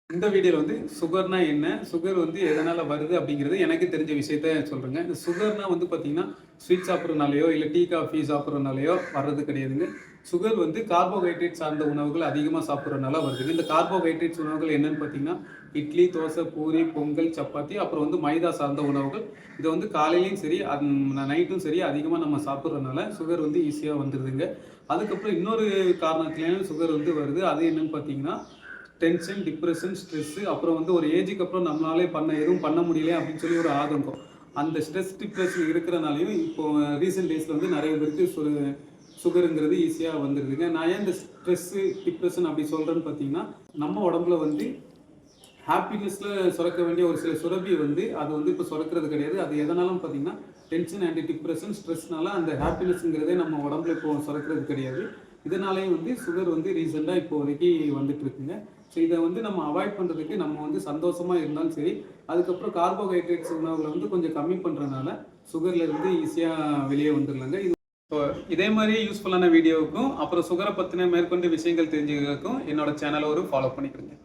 இந்த வீடியோல வந்து சுகர்னா என்ன? சுகர் வந்து எதனால வருது? அப்படிங்கிறது எனக்கு தெரிஞ்ச விஷயத்த சொல்றேங்க. இந்த சுகர்னா வந்து பார்த்தீங்கன்னா, ஸ்வீட் சாப்பிடுறனாலயோ, இல்ல டீ, காஃபி சாப்பிடுறனாலயோ வர்றது கிடையாதுங்க. சுகர் வந்து கார்போஹைட்ரேட் சார்ந்த உணவுகள் அதிகமா சாப்பிடுறனால வருதுங்க. இந்த கார்போஹைட்ரேட்ஸ் உணவுகள் என்னன்னு பார்த்தீங்கன்னா, இட்லி, தோசை, பூரி, பொங்கல், சப்பாத்தி அப்புறம் வந்து மைதா சார்ந்த உணவுகள். இத வந்து காலையிலயும் சரி, நைட்டும் சரி அதிகமா நம்ம சாப்பிடுறனால சுகர் வந்து ஈஸியா வந்துருதுங்க. அதுக்கப்புறம் இன்னொரு காரணத்தினால சுகர் வந்து வருது. அது என்னன்னு பார்த்தீங்கன்னா, டென்ஷன், டிப்ரஷன், ஸ்ட்ரெஸ்ஸு அப்புறம் வந்து ஒரு ஏஜுக்கு அப்புறம் நம்மளாலே எதுவும் பண்ண முடியல அப்படின்னு சொல்லி ஒரு ஆதங்கம். அந்த ஸ்ட்ரெஸ், டிப்ரஷன் இருக்கிறனாலயும் இப்போ ரீசென்ட் டேஸ்ல வந்து நெறைய பேருக்கு சுகருங்கிறது ஈஸியா வந்துருதுங்க. நான் ஏன் இந்த ஸ்ட்ரெஸ்ஸு, டிப்ரஷன் அப்படி சொல்றேன்னு பார்த்தீங்கன்னா, நம்ம உடம்புல வந்து ஹாப்பினஸ்ல சுரக்க வேண்டிய ஒரு சில சுரப்பி வந்து அது வந்து இப்போ சுரக்கிறது கிடையாது. அது எதனாலன்னு பார்த்தீங்கன்னா, டென்ஷன் அண்ட் டிப்ரஷன், ஸ்ட்ரெஸ்னால அந்த ஹாப்பினஸ்ங்கிறதே நம்ம உடம்புல இப்போ சுரக்கிறது கிடையாது. இதனாலேயும் வந்து சுகர் வந்து ரீசெண்டா இப்போதைக்கு வந்துட்டு இருக்குங்க. ஸோ இதை வந்து நம்ம அவாய்ட் பண்ணுறதுக்கு நம்ம வந்து சந்தோஷமா இருந்தாலும் சரி, அதுக்கப்புறம் கார்போஹைட்ரேட்ஸ் உணவுகளை வந்து கொஞ்சம் கம்மி பண்ணுறதுனால சுகர்ல இருந்து ஈஸியாக வெளியே வந்துடலாங்க. ஸோ இதே மாதிரி யூஸ்ஃபுல்லான வீடியோவுக்கும் அப்புறம் சுகரை பற்றின மேற்கொண்டு விஷயங்கள் தெரிஞ்சுக்கிறதுக்கும் என்னோட சேனலை ஃபாலோ பண்ணிக்கிறேங்க.